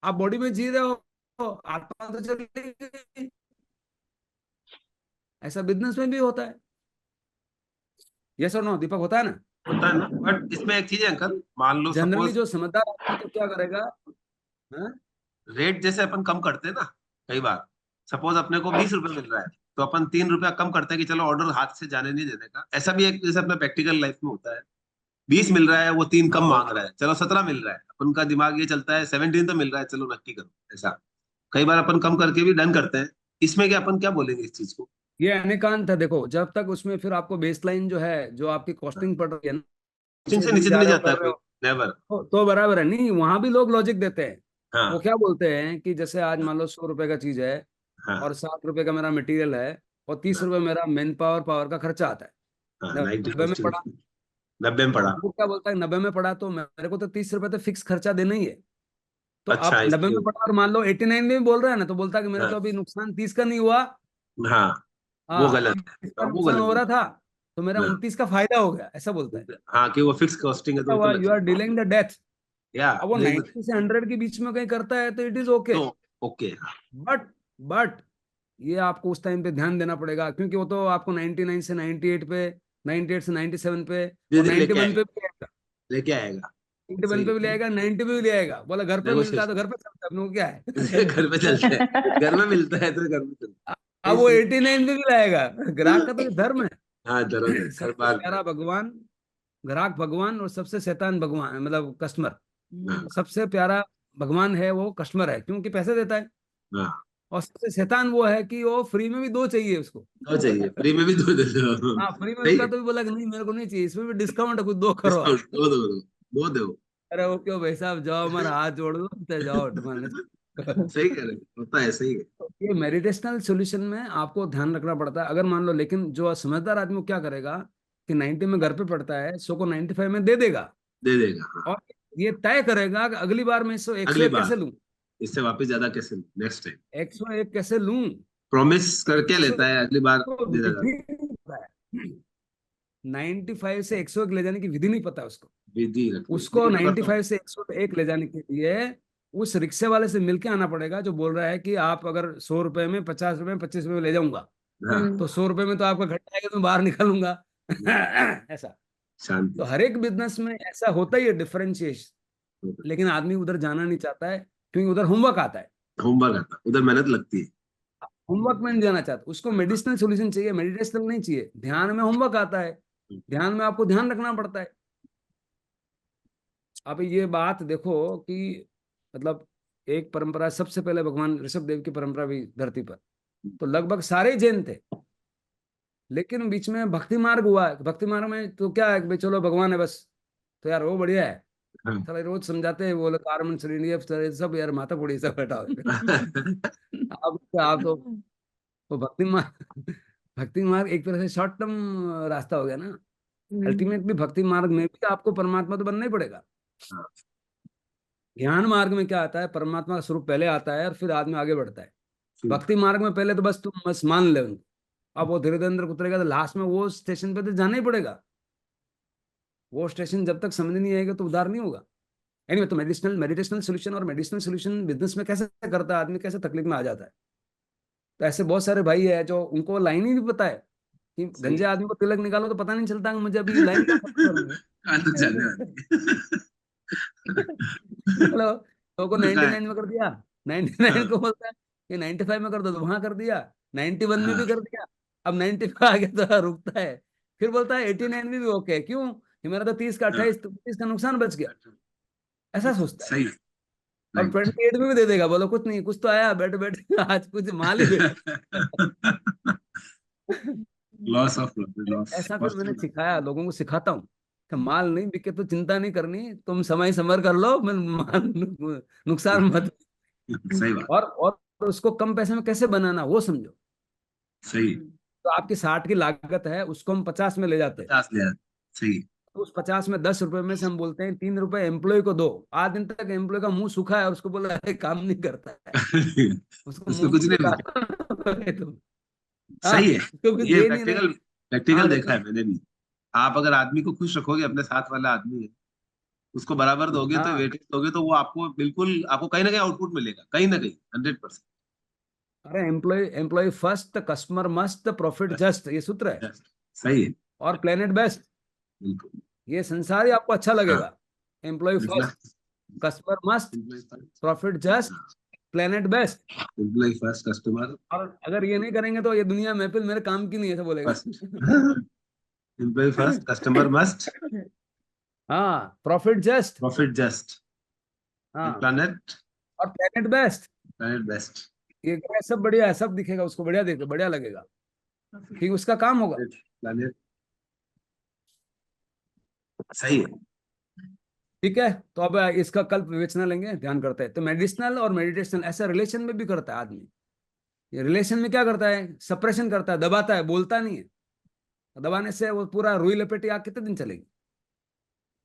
आप बॉडी में जी रहे हो, आत्मा तो चली गई। ऐसा बिजनेस में भी होता है। यस और नो दीपक, होता है ना। होता है ना, बट इसमें एक चीज है अंकल, मान लो जनरली सपोज जो समझदार आदमी तो क्या करेगा, हाँ? रेट जैसे अपन कम करते हैं ना, कई बार सपोज अपने को 20 रुपए मिल रहा है तो अपन 3 रुपया कम करते हैं कि चलो ऑर्डर हाथ से जाने नहीं देने का। ऐसा भी एक जैसे अपने प्रैक्टिकल लाइफ में होता है, 20 मिल रहा है वो 3 कम मांग रहा है, चलो 17 मिल रहा है, अपन का दिमाग ये चलता है 17 तो मिल रहा है चलो नक्की करो। ऐसा कई बार अपन कम करके भी डन करते हैं। इसमें क्या अपन क्या बोलेंगे इस चीज को। ये अनेकांत है। देखो जब तक उसमें फिर आपको बेसलाइन जो है, जो आपकी कॉस्टिंग पड़ रही है ना, से नीचे तो जा नहीं रहे हो जाता कर है रहे कोई, हो, नेवर। तो बराबर है। नहीं वहां भी लोग लॉजिक देते हैं। वो हाँ क्या बोलते हैं कि जैसे आज मान लो 100 रुपए का चीज है हाँ और 60 रुपए का मेरा मटेरियल है और 30 रुपए मेरा मैन पावर का खर्चा आता है, हाँ 90 90 में पड़ा। 90 में तो पड़ा। वो क्या बोलता है 90 में पड़ा तो मेरे को तो 30 रुपए तो फिक्स खर्चा देना ही है। तो अच्छा अब 90 इसलिए। में पड़ा और मान लो 89 में भी बोल रहा है ना, तो बोलता है कि मेरा तो हाँ अभी नुकसान 30 का नहीं हुआ, हाँ वो हाँ गलत है, 30 का वो नुकसान गलत हो रहा है। था तो मेरा हाँ 29 का फायदा हो गया, ऐसा बोलता है। हाँ कि वो फिक्स कॉस्टिंग है तो वो तो लग you are delaying the death. या अब वो नहीं 90 से 100 के बीच में कहीं करता है तो इट इज ओके। तो ओके। बट बट ये आपको उस टाइम पे ध्यान देना पड़ेगा, क्योंकि वो तो आपको 99 से 98 पे, 98 से 97 पे धीरे और धीरे लेके 91 आएगा, पे भी आएगा, लेके आएगा। 91 सही पे भी ले है, आएगा, 90 पे भी ले आएगा। बोला घर पे मिलता है तो नेगोशिएशन। घर पे चलता है, अपने को क्या है। घर पे चलते हैं, घर में मिलता है तो घर में चलता है। अब वो इसलिए 89 पे भी लाएगा। ग्राहक का तो ये धर्म है। हाँ जरूर है, घर सबसे बार। प्यारा भगवान, ग्राहक भगवान और सबसे शैतान भगवान, मतलब कस्टमर। हाँ सबसे प्यारा भगवान है वो कस्टमर है, क्योंकि पैसे देता है। हाँ और सबसे शैतान वो है कि वो फ्री में भी 2 चाहिए उसको। दो चाहिए, फ्री में भी दो दे दो। हाँ फ्री में सही मिला है, तो भी बोला कि नहीं मेरे को नहीं चाहिए, इसमें भी डिस्काउंट है, कुछ 2 करो आप। डिस्काउंट दो दो दो दो दो। अरे वो क्यों भाई साहब, जाओ हमारा हाथ जोड़ दो तो जाओ तुम्हारे। सही कह रहे हैं, होता है, सही है। तो ये मेडिटेशनल सॉल्यूशन में आपको ध्यान रखना पड़ता है। अगर मान लो, लेकिन जो समझदार आदमी वो क्या करेगा कि 90 में घर पे पड़ता है, 100 को 95 में दे देगा, दे देगा, हाँ। और ये तय करेगा कि अगली बार मैं 100 अगली 101 बार कैसे लूं, इससे वापस ज्यादा कैसे, नेक्स्ट टाइम 101 कैसे लूं। प्रॉमिस करके उसको लेता है, अगली बार उसको दे देगा। विधि नहीं पता है। 95 से 101 ले जाने की विधि नहीं पता है उसको। विधि रखनी, उसको नहीं मैं करता हूँ। 95 से 101 ले जाने के लिए उस रिक्शे वाले से मिलके आना पड़ेगा, जो बोल रहा है कि आप अगर 100 रुपए में, 50 रुपए में, 25 रुपए में ले जाऊंगा, हाँ, तो 100 रुपए में तो आपका घट जाएगा, तो मैं बाहर निकलूंगा। ऐसा। शांति तो हर एक बिजनेस में ऐसा होता ही है, डिफरेंशिएशन। से। लेकिन आदमी उधर जाना नहीं चाहता है, क्योंकि उधर होमवर्क आता है। होमवर्क आता, उधर मेहनत लगती है। होमवर्क में नहीं जाना चाहता, उसको मेडिसिनल सॉल्यूशन चाहिए, मेडिटेशनल नहीं चाहिए। ध्यान में होमवर्क आता है, ध्यान में आपको ध्यान रखना पड़ता है। अब ये बात देखो कि मतलब एक परंपरा, सबसे पहले भगवान ऋषभ देव की परंपरा भी धरती पर, तो लगभग सारे जैन थे। लेकिन बीच में भक्ति मार्ग हुआ। भक्ति मार्ग में तो क्या है कि भाई चलो भगवान है बस, तो यार वो बढ़िया है। हाँ। साला रोज समझाते हैं, बोले कार्बन श्रेणी सब, यार माथा फोड़ी सब बैठा हो। अब आप तो भक्ति मार्ग एक तरह से शॉर्ट टर्म रास्ता हो गया ना। अल्टीमेटली भक्ति मार्ग में भी आपको परमात्मा तो बनना ही पड़ेगा। हाँ, ज्ञान मार्ग में क्या आता है, परमात्मा का स्वरूप पहले आता है और फिर आदमी आगे बढ़ता है। ठीक। भक्ति मार्ग में पहले तो बस तुम बस मान ले उनको, अब वो धीरे धीरे अंदर उतरेगा, तो लास्ट में वो स्टेशन पे तो जाना ही पड़ेगा। वो स्टेशन जब तक समझ नहीं आएगा तो उधार नहीं होगा। एनीवे, तो मेडिटेशनल सोल्यूशन और मेडिसिनल सोल्यूशन बिजनेस में कैसे करता है आदमी, कैसे तकलीफ में आ जाता है। तो ऐसे बहुत सारे भाई है जो उनको लाइन ही नहीं पता है कि सही गंजे है। आदमी को तिलक निकालो तो पता नहीं चलता कि मुझे अभी लाइन कहाँ पर करनी है। कहाँ तक जाने वाली चलो, तो को है। कहाँ 99 है? में कर दिया, 99 हाँ, को बोलता है कि 95 में कर दो, तो वहां कर दिया, 91 में भी हाँ, कर दिया, अब 95 आ गया तो रुकता है। फिर बोलता है 89 में भी ओके, क्यों कि मेरा तो 30 का हाँ। 28 30 का नुकसान बच गया, ऐसा सोचता है। सही, और राइट। 28 में भी दे देगा, बोलो कुछ नहीं, कुछ तो आया, बैठ बैठ आज कुछ माल ही भेज। लॉस ऑफ लॉस, ऐसा फिर मैंने पॉजिटिव। सिखाया, लोगों को सिखाता हूँ कि माल नहीं बिके तो चिंता नहीं करनी, तुम समय समर कर लो, मैं माल नुकसान मत। सही बात, और उसको कम पैसे में कैसे बनाना वो समझो। सही। तो आपकी 60 की लागत है, उसको हम 50 में ले जाते हैं। 50 ले, सही। तो उस 50 में 10 रुपए में से हम बोलते हैं 3 रुपए एम्प्लॉय को दो। आज दिन तक एम्प्लॉय का मुंह सूखा है और उसको बोला है काम नहीं करता है, उसको उसमें मुंह कुछ में नहीं मिलता। डालो तुम। हाँ, सही है। उसको कुछ ये दे नहीं रहे। प्रैक्टिकल हाँ प्रैक्टिकल देखा देखो। है मैंने भी। आप अगर आदमी को खुश रखोगे, अपने साथ वाला आदमी है, उसको बराबर दोगे, तो हाँ, वेटेज दोगे, तो वो आपको बिल्कुल, आपको कहीं ना कहीं आउटपुट मिलेगा, कहीं ना कहीं 100%। अरे employ employ first, customer must, profit just, ये सूत्र है। सही है, और प्लेनेट बेस्ट, बिल्कुल। ये संसार ही आपको अच्छा हाँ, लगेगा। Employ first, business, customer must, profit just, planet best. Employ first, customer और अगर ये नहीं करेंगे तो ये दुनिया महफिल मेरे काम की नहीं है, ऐसा बोलेगा। First, employee first, customer must, हाँ, profit just. Profit just, and हाँ, प्लैनेट, और प्लेनेट बेस्ट। Planet best. ये क्या है, सब बढ़िया है, सब दिखेगा उसको, बढ़िया देखे, बढ़िया लगेगा, ठीक उसका काम होगा। प्लैनेट, सही है। ठीक है, तो अब इसका कल विवेचना लेंगे, ध्यान करते हैं। तो मेडिसिनल और मेडिटेशनल ऐसा रिलेशन में भी करता है आदमी। ये रिलेशन में क्या करता है, सप्रेशन करता है, दबाता है, बोलता नहीं है। दबाने से वो पूरा रुई लपेटी आग कितने दिन चलेगी।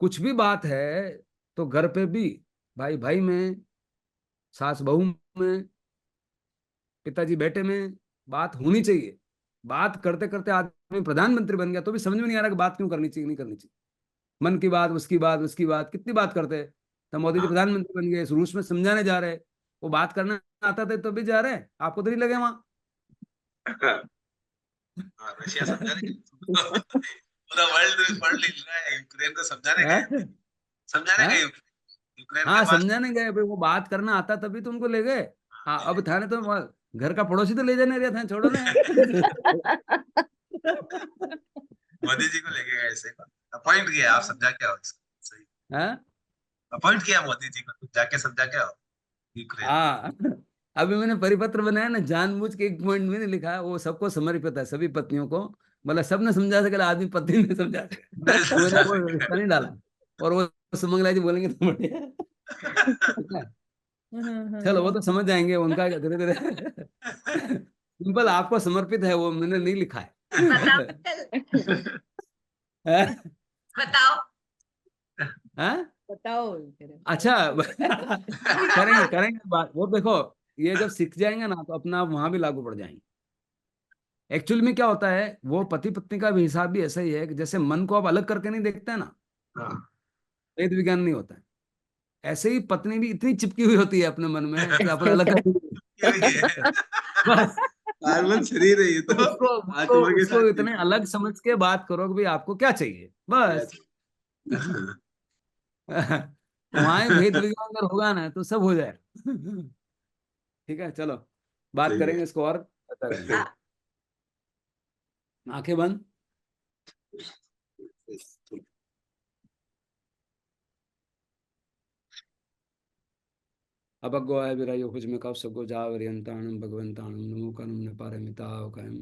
कुछ भी बात है तो घर पे भी, भाई भाई में, सास बहू में, पिताजी बेटे में बात होनी चाहिए। बात करते करते आदमी प्रधानमंत्री बन गया तो भी समझ में नहीं आ रहा कि बात क्यों करनी चाहिए, नहीं करनी चाहिए। मन की बात, उसकी बात, उसकी बात, कितनी बात करते हैं। तो मोदी जी हाँ, प्रधानमंत्री बन गए, रूस में समझाने जा रहे हैं, वो बात करना आता था तो भी जा रहे हैं, आपको तो नहीं लगे वहां। हाँ, रशिया समझाने के लिए पूरा वर्ल्ड वर्ल्ड हिल रहा है, यूक्रेन को समझाने हैं? गए, समझाने हैं? गए यूक्रेन के हाँ, पास। समझाने गए भाई, वो बात करना आता तभी तो उनको ले गए। हाँ, अब थाने तो घर का पड़ोसी तो ले जाने रहे थे, छोड़ो ना यार। मोदी जी को लेके गए, ऐसे अपॉइंट किया, आप समझा क्या हो इसको, सही। हाँ, अपॉइंट किया मोदी जी को, तुम जाके समझा क्या हो यूक्रेन। हाँ। अभी मैंने परिपत्र बनाया ना, जानबूझ के एक पॉइंट में नहीं लिखा है, वो सबको समर्पित है, सभी पत्नियों को। मतलब सबने समझा सके, आदमी पत्नी ने समझा सके, नहीं तो मैंने समझा कोई रिश्ता नहीं डाला। और वो सुमंगला जी बोलेंगे तो बढ़िया है। ठीक है? चलो वो तो समझ जाएंगे, उनका धीरे धीरे। सिंपल आपको समर्पित है, वो मैंने नहीं लिखा है। बताओ अंकल, हैं? बताओ, हैं? बताओ कह रहे। अच्छा। करेंगे करेंगे बात, वो देखो, ये जब सीख जाएंगे ना तो अपना वहां भी लागू पड़ जाएंगे। एक्चुअल में क्या होता है, वो पति पत्नी का भी हिसाब भी ऐसा ही है कि जैसे मन को आप अलग करके नहीं देखते हैं ना, हाँ, वेद विज्ञान नहीं होता है, ऐसे ही पत्नी भी इतनी चिपकी हुई होती है अपने मन में कि अपन अलग कर ये भी है। बस। पागल शरीर है ये तो तो। उसको उसको आत्मा के उसको साथ इतने अलग समझ के बात करो कि भाई आपको क्या चाहिए, बस। वहां भेद विज्ञान अगर होगा ना तो सब हो जाए। ठीक है, चलो बात सही करेंगे इसको और पता करेंगे। है। आंखें बंद। अपग्वाय विरायो कुछ में कब सबको जा वरियंताणम भगवंताणम नमो कनम न पारमिताव कायम।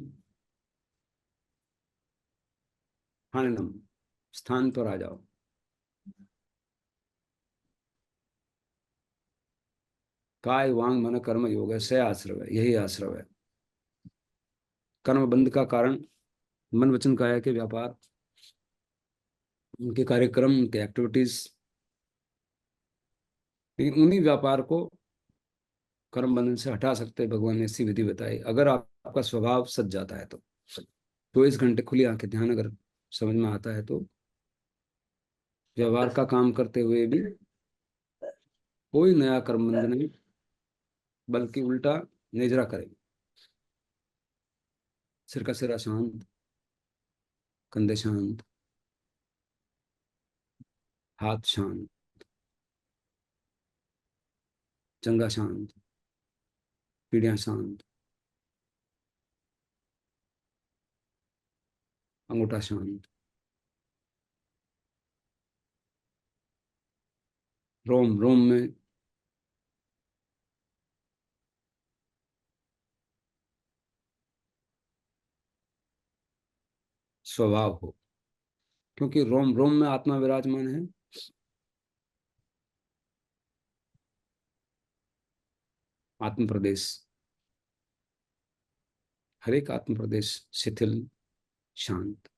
हाननम, स्थान पर आ जाओ। काय वांग मन कर्म योग है, से आश्रव है, यही आश्रव है। कर्म बंध का कारण मन वचन काया के व्यापार, उनके कार्यक्रम, उनके एक्टिविटीज। लेकिन उन्हीं व्यापार को कर्म बंधन से हटा सकते हैं, भगवान ने ऐसी विधि बताई। अगर आपका स्वभाव सज जाता है तो 24 घंटे खुली आंखें ध्यान अगर समझ में आता है तो व्यवहार का काम करते हुए भी कोई नया कर्म बंधन नहीं, बल्कि उल्टा नेजरा करेंगे। सिर का सिरा शांत, कंधे शांत, हाथ शांत, जंगा शांत, पीढ़ियां शांत, अंगूठा शांत, रोम रोम में स्वभाव हो, क्योंकि रोम रोम में आत्मा विराजमान है। आत्म प्रदेश, हर एक आत्म प्रदेश शिथिल, शांत,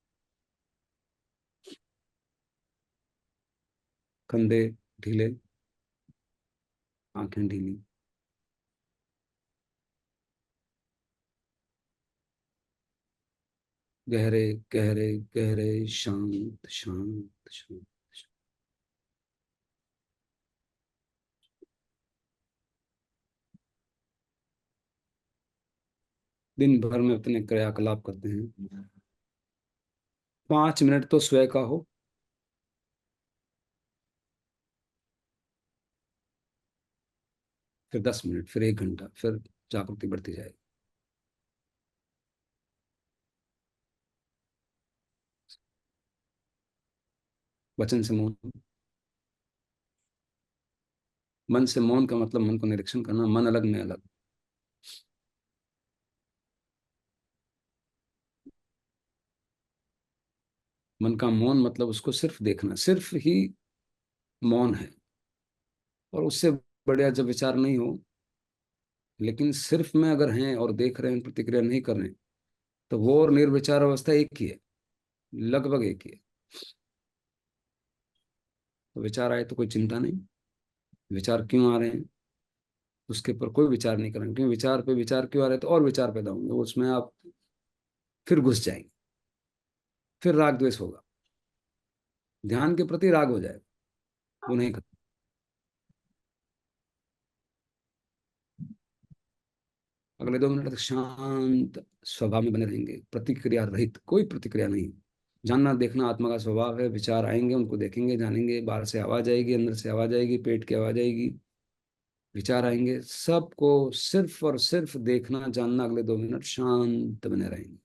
कंधे ढीले, आंखें ढीली। गहरे गहरे गहरे, शांत शांत शांत। दिन भर में अपने क्रियाकलाप करते हैं, 5 मिनट तो स्वयं का हो, फिर 10 मिनट, फिर 1 घंटा, फिर जागृति बढ़ती जाएगी। वचन से मौन, मन से मौन का मतलब मन को निरीक्षण करना, मन अलग मैं अलग। मन का मौन मतलब उसको सिर्फ देखना, सिर्फ ही मौन है। और उससे बढ़िया जब विचार नहीं हो, लेकिन सिर्फ में अगर हैं और देख रहे हैं, प्रतिक्रिया नहीं कर रहे हैं, तो वो और निर्विचार अवस्था एक ही है, लगभग एक ही है। तो विचार आए तो कोई चिंता नहीं, विचार क्यों आ रहे हैं उसके ऊपर कोई विचार नहीं करेंगे, क्योंकि विचार पे विचार क्यों आ रहे हैं तो और विचार पैदा होंगे, उसमें आप फिर घुस जाएंगे, फिर राग द्वेष होगा, ध्यान के प्रति राग हो जाएगा, वो नहीं करना। अगले 2 मिनट तक शांत स्वभाव में बने रहेंगे, प्रतिक्रिया रहित, कोई प्रतिक्रिया नहीं। जानना देखना आत्मा का स्वभाव है, विचार आएंगे उनको देखेंगे जानेंगे, बाहर से आवाज आएगी, अंदर से आवाज आएगी, पेट की आवाज आएगी, विचार आएंगे, सबको सिर्फ और सिर्फ देखना जानना, अगले 2 मिनट शांत बने रहेंगे।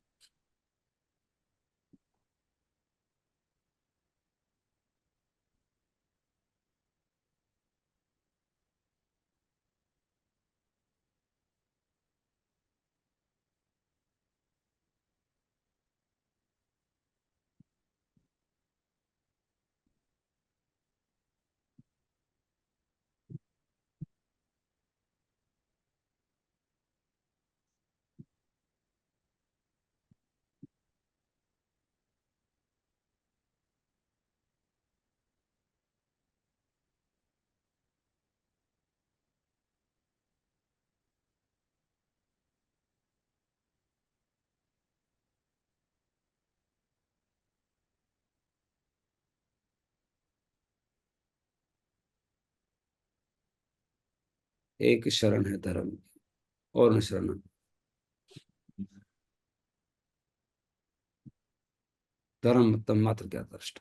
एक शरण है धर्म और न शरण। धर्म मतलब मात्र क्या दृष्ट।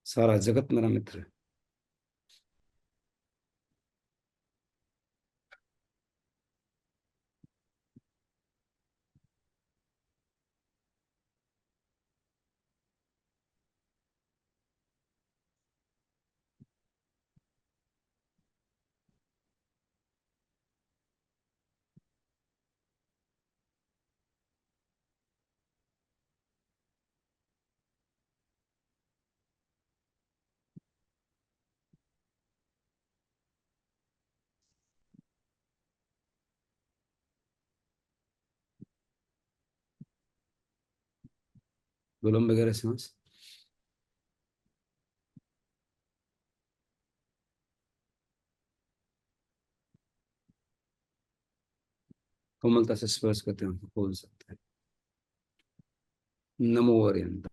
सारा जगत मेरा मित्र है। विलोम वगैरह सांस। कोमलता से स्पर्श करते हैं, खोल सकते हैं। नमो अरिहंत।